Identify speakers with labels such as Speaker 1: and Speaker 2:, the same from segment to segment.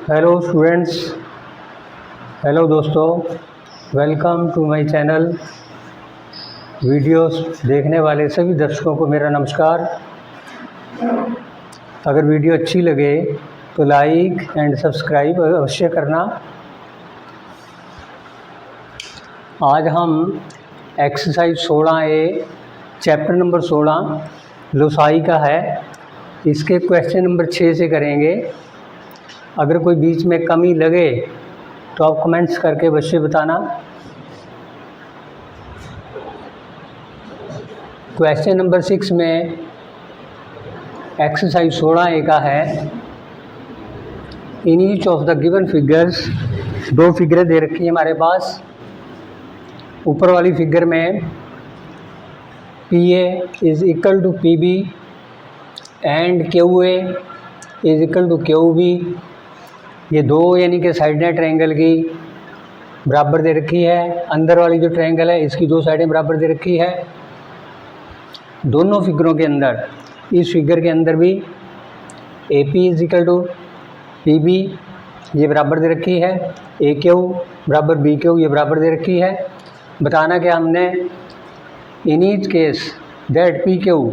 Speaker 1: Hello students, hello दोस्तों, welcome to my channel. Videos देखने वाले सभी दर्शकों को मेरा नमस्कार। अगर वीडियो अच्छी लगे तो लाइक एंड सब्सक्राइब अवश्य करना। आज हम exercise 16A chapter number 16 loci का है। इसके क्वेश्चन नंबर 6 से करेंगे। अगर कोई बीच में कमी लगे तो आप कमेंट्स करके अवश्य बताना। क्वेश्चन नंबर 6 में एक्सरसाइज 16A का है। In each of the given figures, दो फिगरें दे रखी है हमारे पास। ऊपर वाली फिगर में PA is equal to PB and QA is equal to QB। ये दो यानी कि साइडें ट्रायंगल की बराबर दे रखी है। अंदर वाली जो ट्रायंगल है इसकी दो साइडें बराबर दे रखी है। दोनों फिगरों के अंदर, इस फिगर के अंदर भी AP is equal to PB ये बराबर दे रखी है। AQ बराबर BQ ये बराबर दे रखी है। बताना क्या हमने, in each case that PQ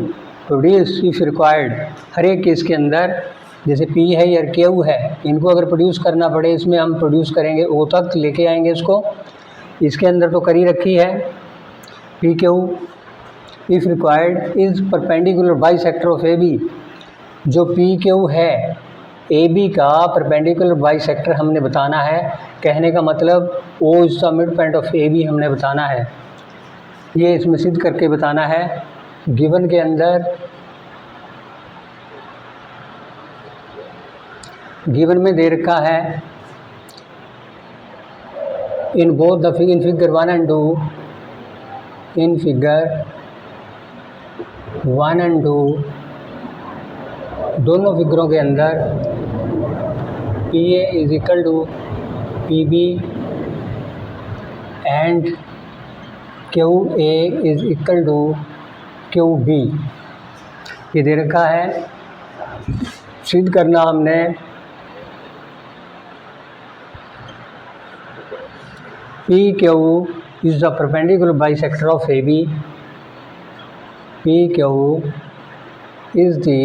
Speaker 1: produce if required. हर एक केस के अंदर जैसे P है या Q है, इनको अगर प्रोड्यूस करना पड़े इसमें हम प्रोड्यूस करेंगे, O तक लेके आएंगे इसको। इसके अंदर तो करी रखी है। PQ if required is perpendicular bisector of AB। जो PQ है AB का परपेंडिकुलर बाइसेक्टर हमने बताना है। कहने का मतलब O is the mid point of AB हमने बताना है। ये इसमें सिद्ध करके बताना है। गिवन के अंदर, गिवन में दे रखा है in both the in figure 1 and 2, in figure 1 and 2 दोनों फिगरों के अंदर PA is equal to PB and QA is equal to QB ये दे रखा है। सिद्ध करना हमने PQ is the perpendicular bisector of AB। PQ is the,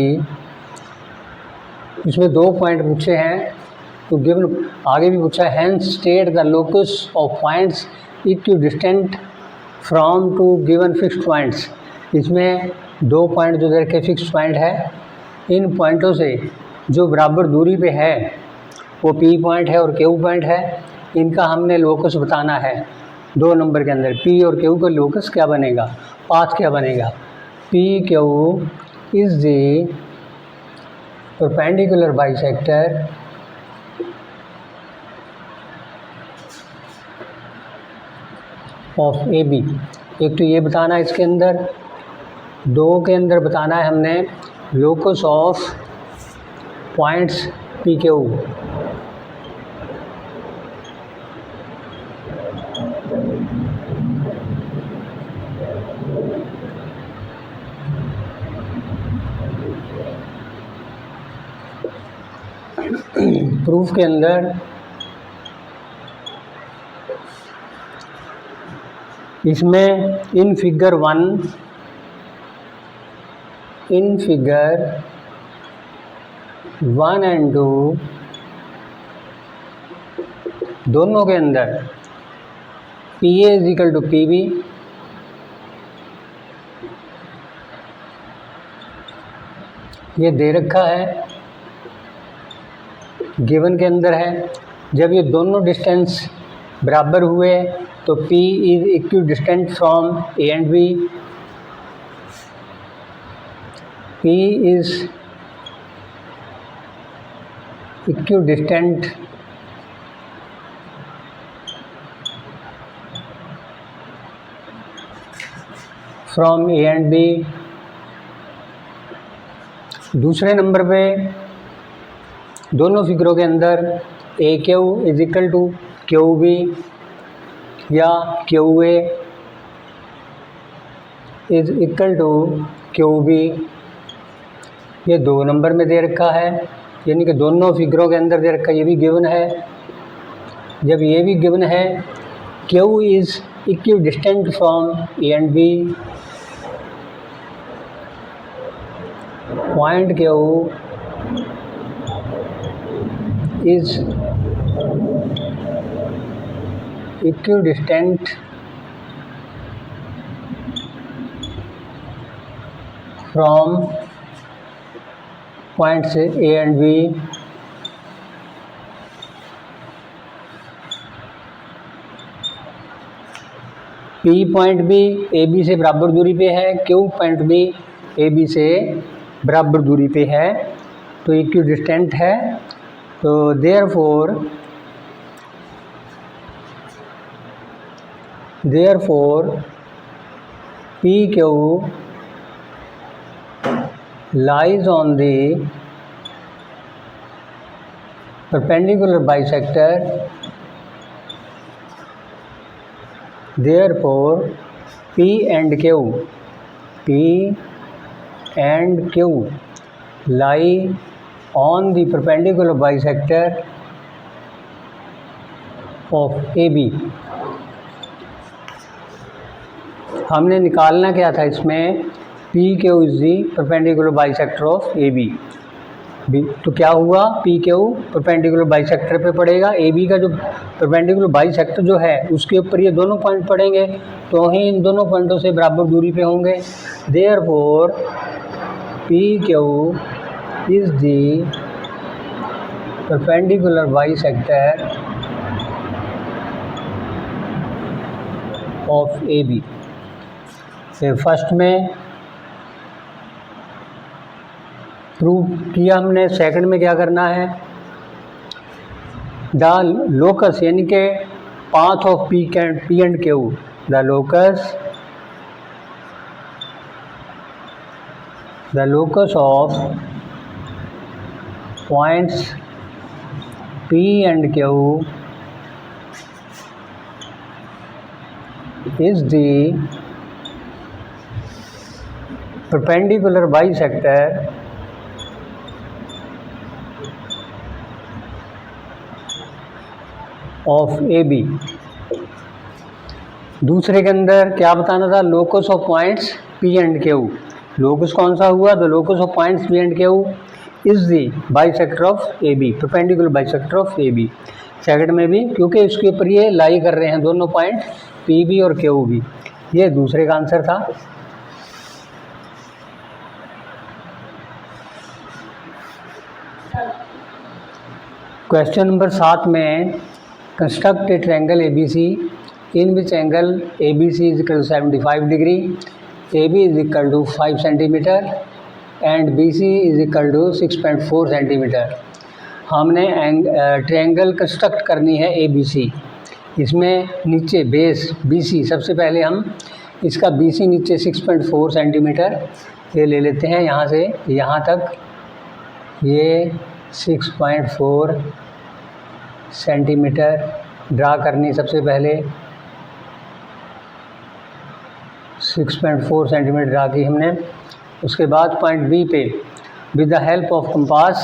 Speaker 1: इसमें दो पॉइंट पूछे हैं तो गिवन आगे भी पूछा है। Hence state the locus of points equidistant from two given fixed points. इसमें दो पॉइंट जो दे रखे फिक्स्ड पॉइंट है, इन पॉइंटों से जो बराबर दूरी पे है वो P पॉइंट है और Q पॉइंट है। इनका हमने लोकस बताना है। 2 नंबर के अंदर P और Q का लोकस क्या बनेगा, पाथ क्या बनेगा। PQ is the perpendicular bisector of AB। एक तो ये बताना है इसके अंदर, दो के अंदर बताना है हमने locus of points PQ। Proof के अंदर इसमें इन फिगर 1 एंड 2 दोनों के अंदर PA is equal to PB ये दे रखा है। गिवन के अंदर है जब ये दोनों डिस्टेंस बराबर हुए तो P is equidistant from A and B। P is equidistant from A and B। दूसरे नंबर पे दोनों फिगरों के अंदर AQ is equal to QB या QA is equal to QB ये 2 नंबर में दे रखा है। यानी कि दोनों फिगरों के अंदर दे रखा, ये भी गिवन है। जब ये भी गिवन है, Q is equidistant from A and B, point Q is equidistant from points A and B, P point B A B से बराबर दूरी पे है, Q point B A B से बराबर दूरी पे है, तो इक्विडिस्टेंट है। तो therefore P Q lies on the perpendicular bisector, therefore P and Q lie on the perpendicular bisector of AB। हमने निकालना क्या था इसमें, P Q is the perpendicular bisector of A B. तो क्या हुआ, पी क्यू परपेंडिकुलर बाइसेक्टर पे पड़ेगा, ए बी का जो परपेंडिकुलर बाइसेक्टर जो है उसके ऊपर ये दोनों पॉइंट पड़ेंगे, तो ही इन दोनों पॉइंटों से बराबर दूरी पे होंगे। Therefore P Q is the perpendicular bisector of A B. First में प्रूव किया हमने, सेकंड में क्या करना है, द लोकस यानी कि path of P and Q, the locus of points P and Q is the perpendicular bisector of A B. दूसरे के अंदर क्या बताना था, locus of points P and Q. Locus कौन सा हुआ, the locus of points P and Q is the bisector of A B, perpendicular bisector of A B. Second में भी क्योंकि इसके ऊपर ये लाई कर रहे हैं दोनों पॉइंट पी बी और क्यू बी, ये दूसरे का आंसर था। क्वेश्चन नंबर 7 में, construct A triangle ABC in which angle ABC is equal to 75 degree, AB is equal to 5 centimeter and BC is equal to 6.4 centimeter। हमने triangle construct करनी है ABC। इसमें नीचे बेस BC, सबसे पहले हम इसका BC नीचे 6.4 सेंटीमीटर ये ले लेते हैं, यहाँ से यहाँ तक ये 6.4 सेंटीमीटर ड्रा करनी। सबसे पहले 6.4 सेंटीमीटर ड्रा की हमने। उसके बाद पॉइंट बी पे with the help of compass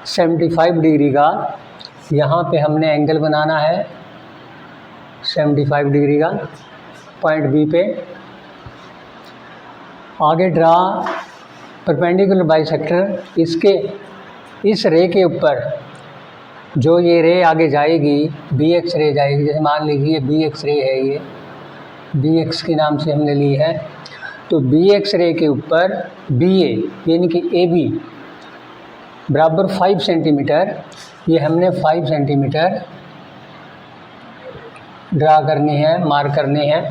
Speaker 1: 75 degree का यहाँ पे हमने एंगल बनाना है, 75 डिग्री का पॉइंट बी पे। आगे ड्रा परपेंडिकुलर बाइसेक्टर, इसके इस रे के ऊपर जो ये रे आगे जाएगी BX रे जाएगी, जैसे मान लीजिए BX रे है, ये BX के नाम से हमने ली है, तो BX रे के ऊपर BA यानी कि AB बराबर 5 सेंटीमीटर, ये हमने 5 सेंटीमीटर ड्रा करनी है, मार्क करनी है।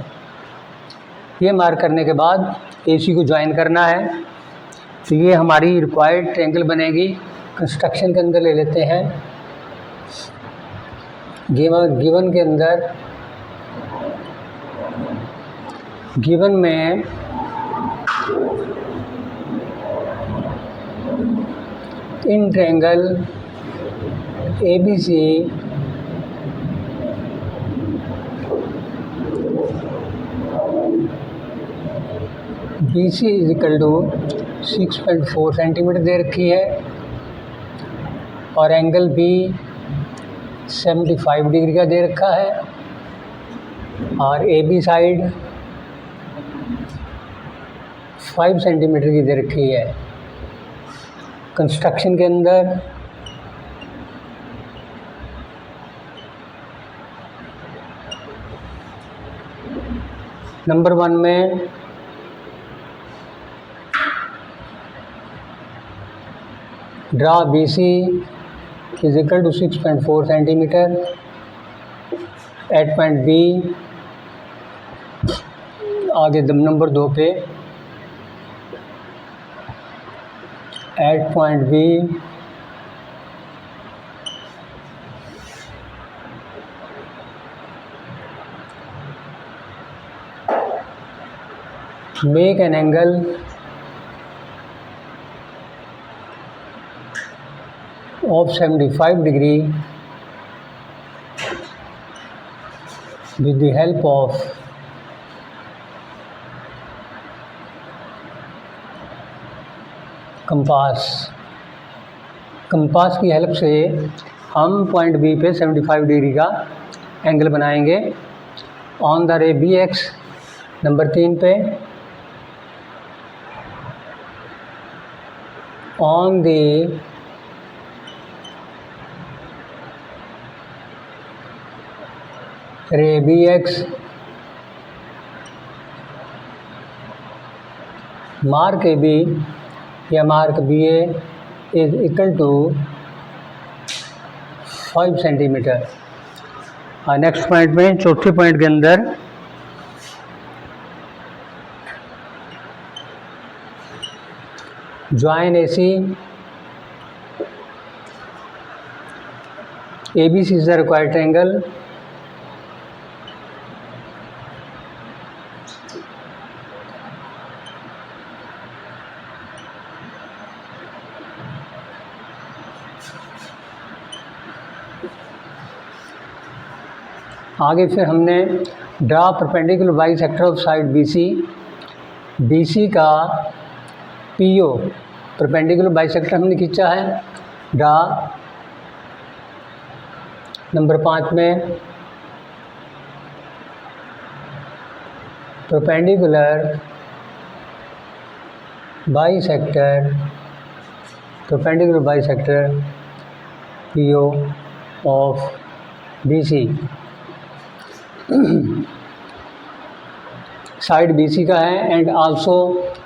Speaker 1: ये मार्क करने के बाद AC को ज्वाइन करना है, तो ये हमारी रिक्वायर्ड ट्रायंगल बनेगी। कंस्ट्रक्शन के अंदर ले लेते हैं, गिवन के अंदर गिवन में in triangle ABC BC is equal to 6.4 centimetre दे रखी है। और एंगल बी 75 डिग्री का दे रखा है और ए बी साइड 5 सेंटीमीटर की दे रखी है। कंस्ट्रक्शन के अंदर नंबर 1 में draw B C is equal to 6.4 centimetre at point B. आगे नंबर 2 पे at point B make an angle of 75 degree with the help of compass की हेल्प से हम पॉइंट बी पे 75 डिग्री का एंगल बनाएंगे। On the ray B X number 3 पे on the ray bx mark AB या mark BA is equal to 5 centimetre. Next point में चौथे पॉइंट के अंदर join AC ABC is the required triangle आगे फिर हमने draw perpendicular bisector of side BC का PO परपेंडिकुलर बाइसेक्टर हमने खींचा है। ड्रा नंबर 5 में perpendicular bisector PO of BC side BC का है and also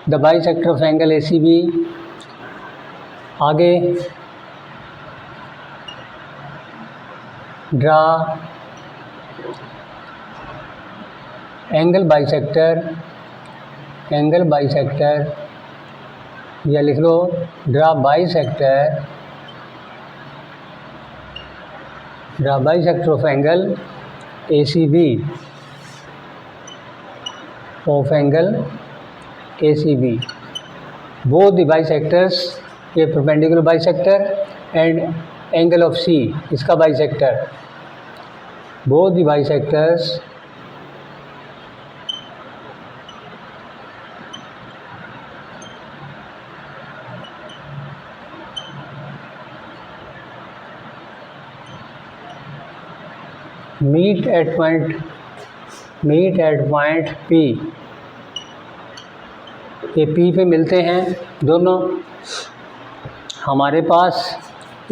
Speaker 1: the bisector of angle ACB। आगे ड्रा एंगल बाइसेक्टर या लिख लो draw bisector of angle ACB both the bisectors ये perpendicular bisector and angle of C इसका bisector both the bisectors meet at point P। ये P पे मिलते हैं दोनों। हमारे पास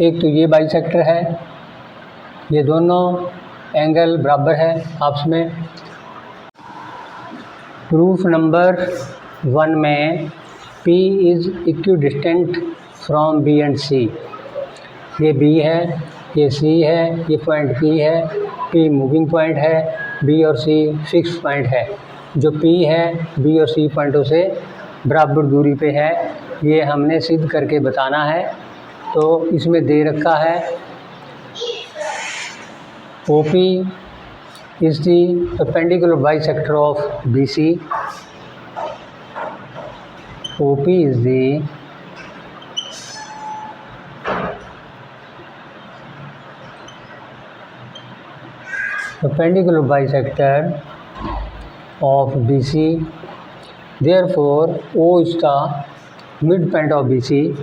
Speaker 1: एक तो ये बाइसेक्टर है, ये दोनों एंगल बराबर है आपस में। प्रूफ नंबर 1 में P is equidistant from B and C। ये B है, ये C है, ये पॉइंट P है। P मूविंग पॉइंट है, B और C फिक्स पॉइंट है। जो P है B और C पॉइंटों से बराबर दूरी पे है, ये हमने सिद्ध करके बताना है। तो इसमें दे रखा है OP is the perpendicular bisector of BC। OP is the perpendicular bisector of BC, therefore O is the midpoint of BC,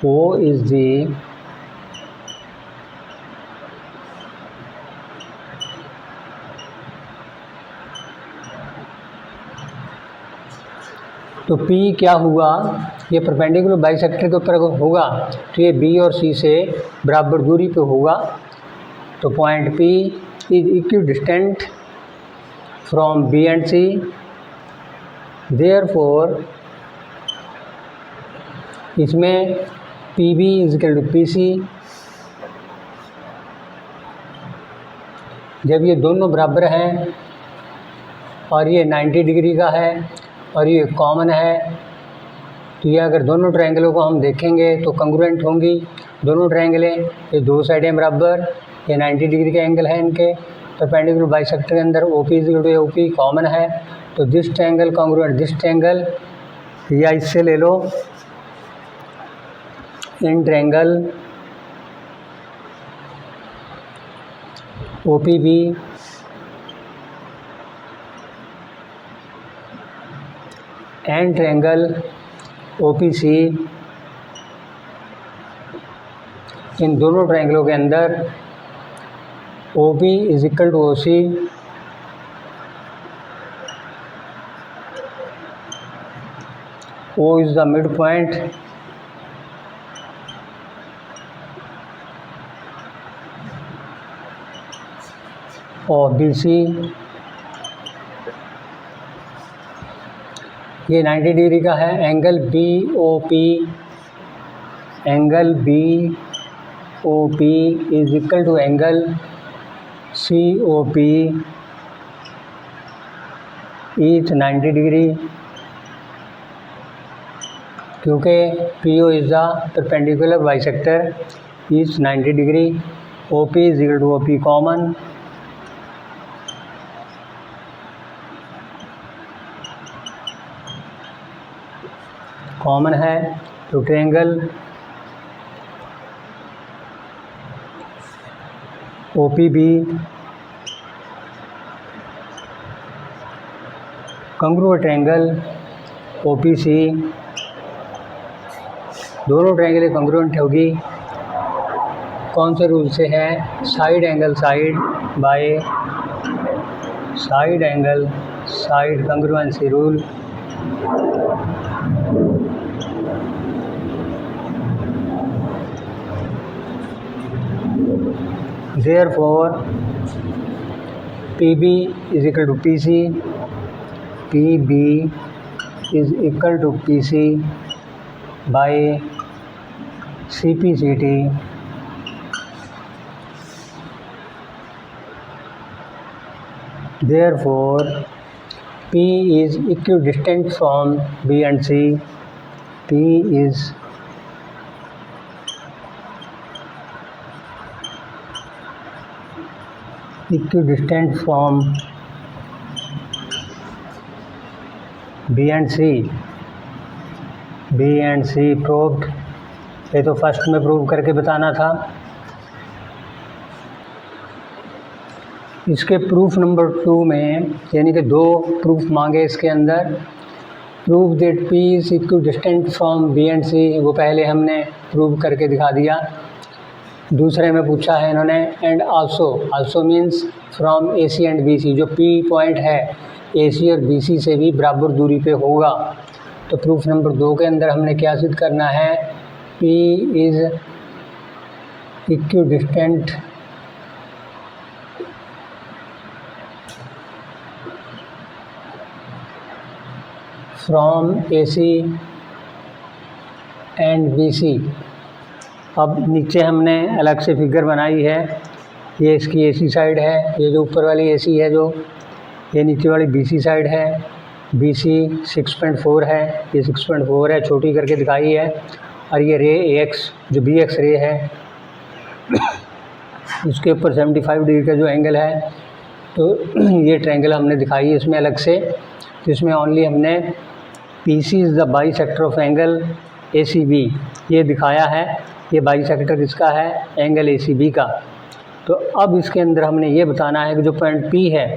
Speaker 1: O is the तो P क्या हुआ, ये परपेंडिकुलर बाइसेक्टर के ऊपर होगा तो ये B और C से बराबर दूरी पे होगा। तो point P is equidistant from B and C, therefore इसमें PB is equal to PC। जब ये दोनों बराबर हैं और ये 90 डिग्री का है और ये कॉमन है, तो ये अगर दोनों ट्रायंगलों को हम देखेंगे तो कंग्रुएंट होंगी दोनों ट्रायंगलें। ये दो साइडें बराबर, ये 90 डिग्री के एंगल है इनके। परपेंडिकुलर बाइसेक्टर के अंदर OP is equal to OP common है, तो this triangle congruent this triangle, या इससे ले लो in triangle OPB and triangle OPC, in दोनों ट्रायंगलों के अंदर OB is equal to OC, O is the midpoint और BC, ये 90 डिग्री का है। Angle BOP, angle BOP is equal to angle COP is 90 degree, क्योंकि PO is the perpendicular bisector is 90 degree. OP is equal to OP common, common है, तो triangle OPB congruent triangle OPC, दोनों ट्रायंगलें congruent होगी। कौन से rule से है? Side angle side by side angle side congruency rule. Therefore PB is equal to PC, PB is equal to PC by CPCT, therefore P is equidistant from B and C, P is equidistant from B and C, B and C proved। ये तो first में prove करके बताना था। इसके proof number 2 में, यानी कि 2 प्रूफ मांगे इसके अंदर। Proof that P is equidistant from B and C, वो पहले हमने प्रूव करके दिखा दिया। दूसरे में पूछा है इन्होंने and also means from AC and BC, जो P पॉइंट है AC और BC से भी बराबर दूरी पे होगा। तो प्रूफ नंबर 2 के अंदर हमने क्या सिद्ध करना है? P is equidistant from AC and BC। अब नीचे हमने अलग से फिगर बनाई है। ये इसकी AC साइड है, ये जो ऊपर वाली AC है, जो ये नीचे वाली BC साइड है। BC 6.4 है, ये 6.4 है, छोटी करके दिखाई है। और ये रे AX जो BX रे है उसके ऊपर 75 डिग्री का जो एंगल है, तो ये ट्रायंगल हमने दिखाई है इसमें अलग से, जिसमें ओनली हमने PC is the bisector of angle ACB ये दिखाया है। ये बाइसेक्टर किसका है? एंगल ACB का। तो अब इसके अंदर हमने ये बताना है कि जो पॉइंट P है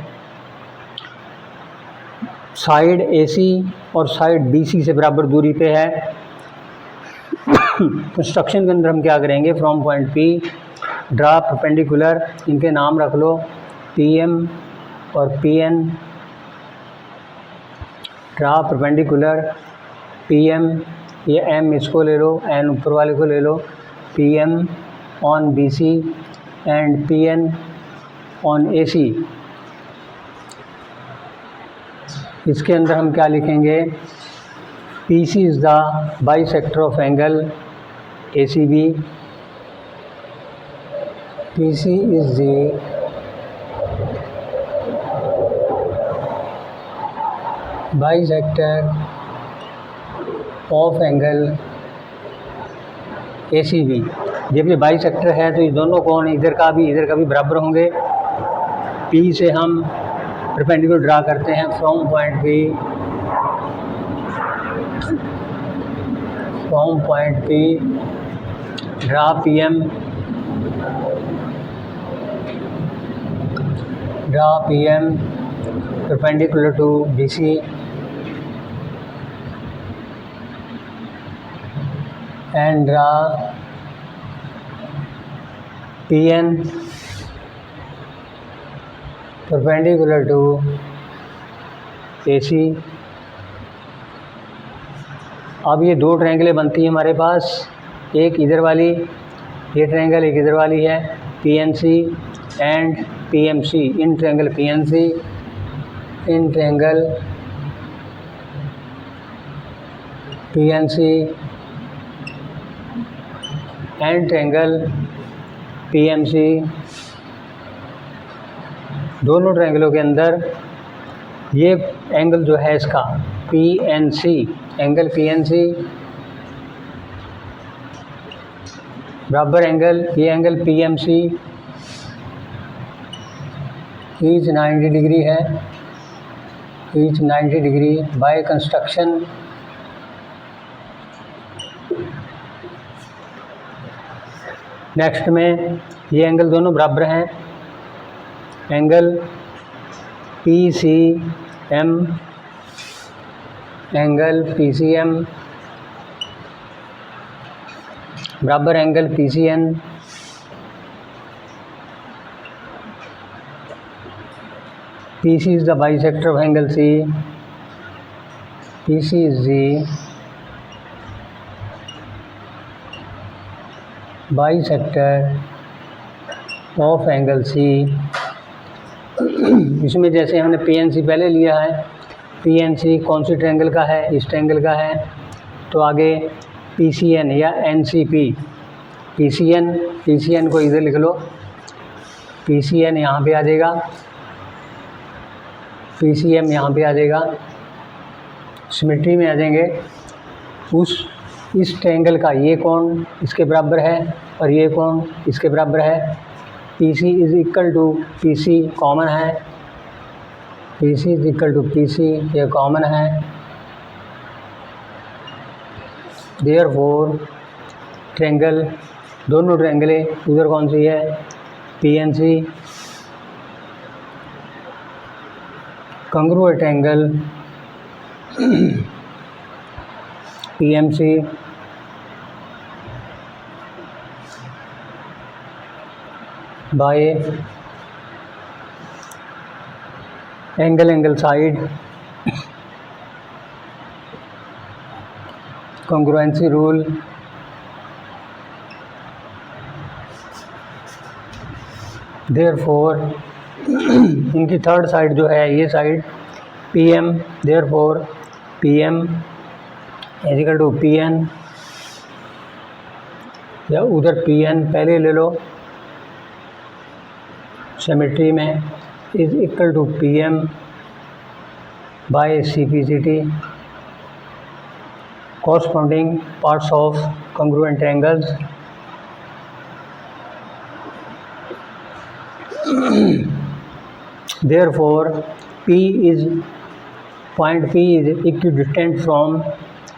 Speaker 1: साइड AC और साइड BC से बराबर दूरी पे है। कंस्ट्रक्शन के अंदर हम क्या करेंगे, from point P draw perpendicular, इनके नाम रख लो पी एम और P N, draw perpendicular P M, ये एम इसको ले लो, एन ऊपर वाले को ले लो, P M on B C and P N on A C. इसके अंदर हम क्या लिखेंगे, P C is the bisector of angle A C B, P C is the bisector of angle A C B. जब ये bisector है तो ये दोनों कोण इधर का भी बराबर होंगे। पी से हम परपेंडिकुलर ड्रा करते हैं, from point P draw P M, perpendicular to B C and draw P N perpendicular to A C. अब ये दो ट्रायंगलें बनती हैं हमारे पास, एक इधर वाली, ये ट्रायंगल एक इधर वाली है, P N C and P M C, in triangle P N C, in triangle P N C and triangle P M C. दोनों ट्रायंगलों के अंदर ये एंगल जो है इसका P N C, angle P N C बराबर एंगल, ये angle P M C each 90 degree है, each 90 degree by construction next में ये एंगल दोनों बराबर हैं, angle P C M, angle P C M बराबर angle P C N, P C is the bisector of angle C, P C is the bisector of angle C. इसमें जैसे हमने P N सी पहले लिया है, पी एन सी कौन सी triangle का है, इस ट्रायंगल का है, तो आगे पी सी एन या N C P, P C N को इधर लिख लो, पी सी एन यहाँ पर आ जाएगा, पी सी एम यहाँ पर आ जाएगा, सिमेट्री में आ जाएंगे। इस ट्रायंगल का ये कोण इसके बराबर है और ये कोण इसके बराबर है, P C is equal to P C common है, P C is equal to P C ये कॉमन है, देयरफॉर ट्रायंगल, दोनों ट्रायंगलें उधर कौन सी है, P N C congruent angle P M C by angle side, congruency rule, therefore इनकी third side जो है ये side P M, therefore P M is equal to P N, या उधर पी एन पहले ले लो सिमेट्री में, is equal to P M by C P C T, corresponding parts of congruent angles. Therefore, point P is equidistant from,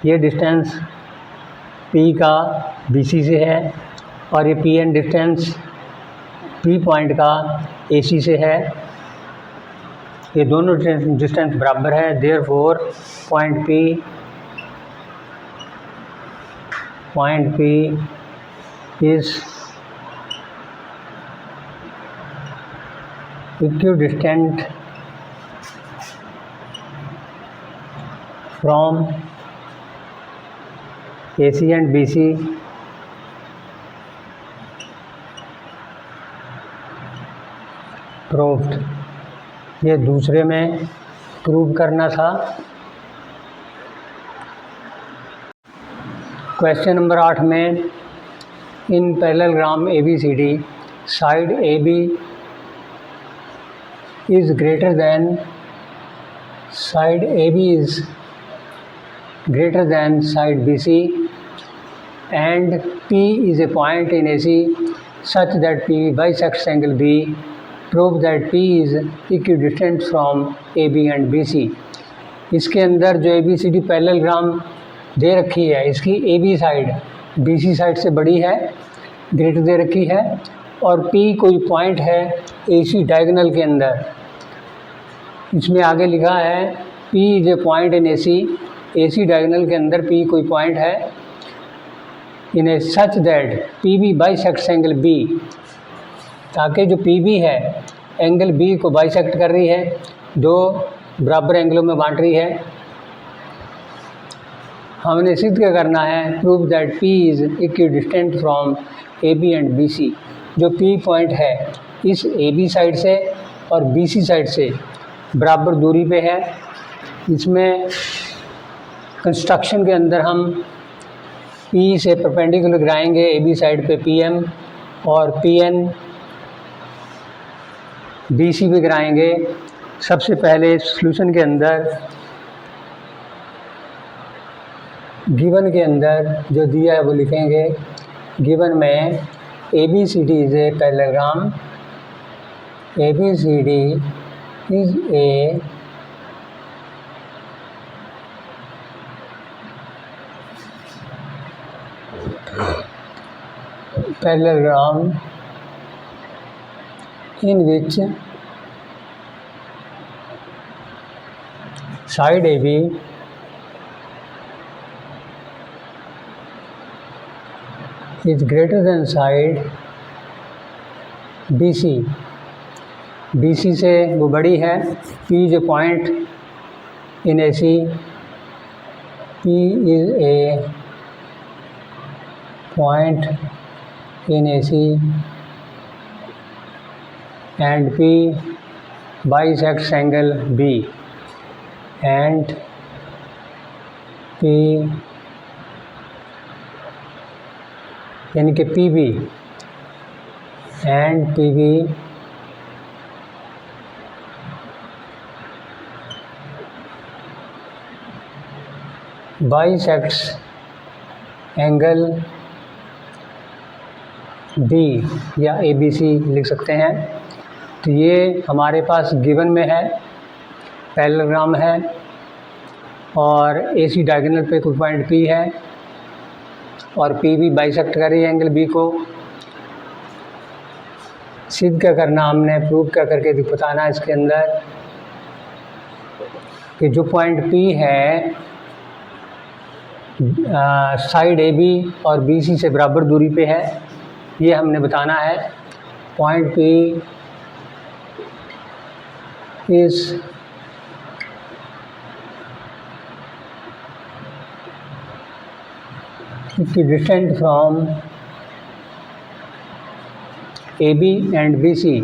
Speaker 1: ये distance P का BC से है और ये PN डिस्टेंस P पॉइंट का AC से है, ये दोनों डिस्टेंस बराबर है। Therefore, point P point P is equidistant from AC and BC proved. ये दूसरे में प्रूव करना था। क्वेश्चन नंबर 8 में इन parallelogram ABCD side AB is greater than side AB is greater than side BC and P is a point in AC such that P bisects angle B. Prove that P is equidistant from AB and BC। इसके अंदर जो ABCD parallelogram दे रखी है, इसकी AB side BC side से बड़ी है, greater दे रखी है, और P कोई पॉइंट है AC डायगोनल के अंदर। इसमें आगे लिखा है P is a point in AC diagonal के अंदर P कोई पॉइंट है in a such that PB bisects angle B, ताकि जो PB है एंगल B को बाइसेक्ट कर रही है, दो बराबर एंगलों में बांट रही है। हमने सिद्ध क्या करना है, prove that P is equidistant from AB and BC। जो P पॉइंट है इस AB साइड से और BC साइड से बराबर दूरी पे है। इसमें कंस्ट्रक्शन के अंदर हम P से परपेंडिकुलर गिराएंगे AB साइड पे PM और PN BC पे गिराएंगे। सबसे पहले सॉल्यूशन के अंदर गिवन के अंदर जो दिया है वो लिखेंगे। गिवन में ABCD is a parallelogram, ABCD is a parallelogram in which side AB is greater than side BC। BC से वो बड़ी है। P जो point in AC, P is a point in AC and P bisects angle B and P यानी कि PB and PB bisects angle B या ABC लिख सकते हैं। तो ये हमारे पास गिवन में है, पैरेललोग्राम है और AC डायगोनल पे कोई पॉइंट P है और PB बाइसेक्ट कर रही है एंगल B को। सिद्ध क्या करना हमने, प्रूव क्या करके बताना इसके अंदर कि जो पॉइंट P है साइड AB और BC से बराबर दूरी पे है, ये हमने बताना है। Point P is equidistant from AB and BC।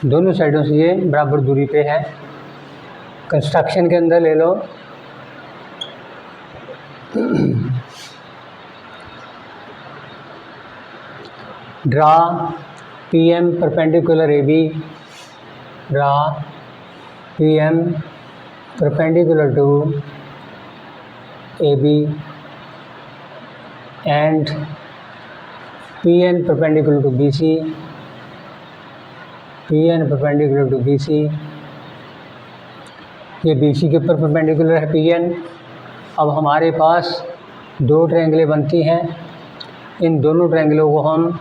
Speaker 1: दोनों साइडों से ये बराबर दूरी पे है। कंस्ट्रक्शन के अंदर ले लो, draw PM perpendicular AB, draw PM perpendicular to AB and PN perpendicular to BC, PN perpendicular to BC। ये BC के ऊपर परपेंडिकुलर है PN। अब हमारे पास दो ट्रायंगलें बनती हैं, इन दोनों ट्रायंगलों को हम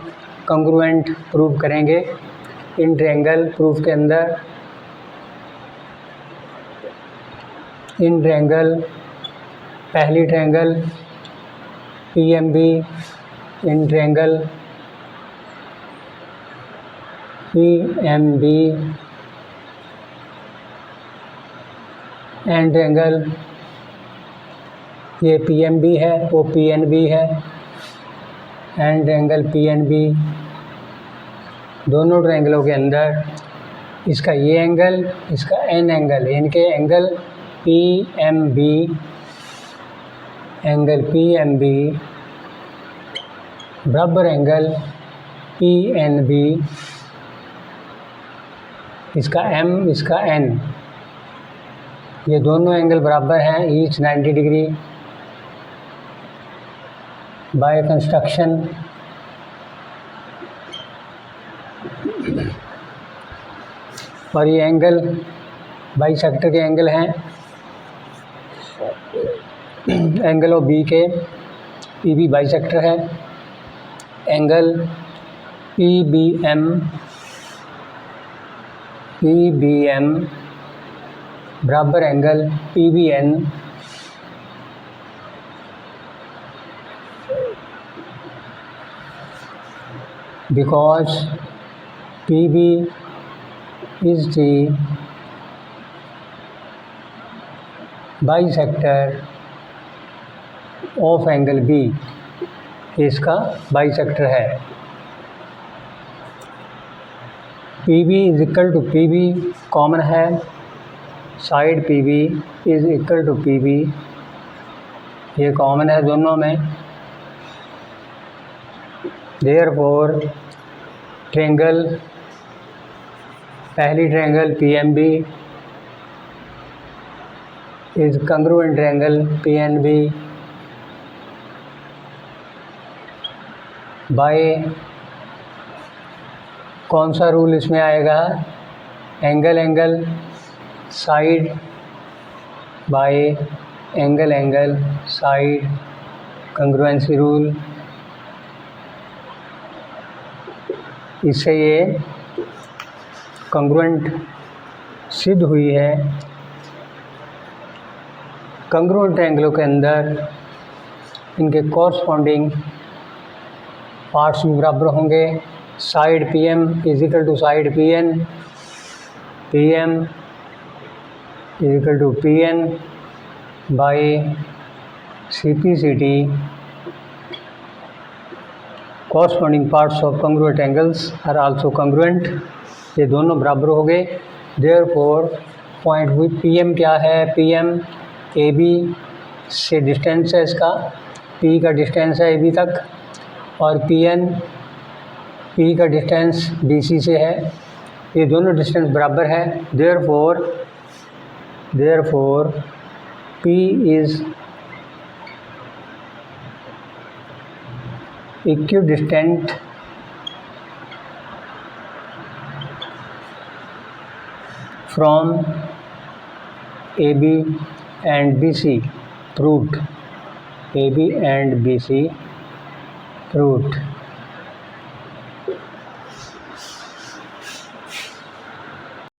Speaker 1: कंग्रुएंट प्रूव करेंगे। इन ट्रायंगल प्रूफ के अंदर इन ट्रायंगल, पहली triangle PMB in triangle PMB and triangle, ये PMB है, वो PNB है, एंड ट्रायंगल PNB, दोनों ट्रायंगलों के अंदर इसका ये एंगल, इसका एन एंगल, इनके एंगल PMB, एंगल PMB बराबर एंगल PNB, इसका M, इसका N, ये दोनों एंगल बराबर हैं, ईच 90 डिग्री। बाय कंस्ट्रक्शन और ये एंगल बाइसेक्टर के एंगल हैं, एंगल ऑफ बी के PB बाइसेक्टर है, एंगल PBM बराबर angle PBN, because PB is the bisector of angle B, इसका बाइसेक्टर है। PB is equal to PB common है, side PB is equal to PB, ये common है दोनों में। देयरफॉर ट्रायंगल, पहली triangle PMB is congruent triangle PNB by, कौन सा रूल इसमें आएगा, angle angle side by angle angle side, congruency rule. इससे ये कंग्रुएंट सिद्ध हुई है। कंग्रुएंट ट्रायंगलों के अंदर इनके कॉरस्पॉन्डिंग पार्ट्स भी बराबर होंगे। Side PM is equal to side PN, PM is equal to PN by CPCT, corresponding parts of congruent angles are also congruent, ये दोनों बराबर हो गए। देयरफॉर पॉइंट PM क्या है, PM AB से डिस्टेंस है इसका, P का डिस्टेंस है AB तक, और P का डिस्टेंस BC से है, ये दोनों डिस्टेंस बराबर है। Therefore P is equidistant from AB and BC, proved, AB and BC proved।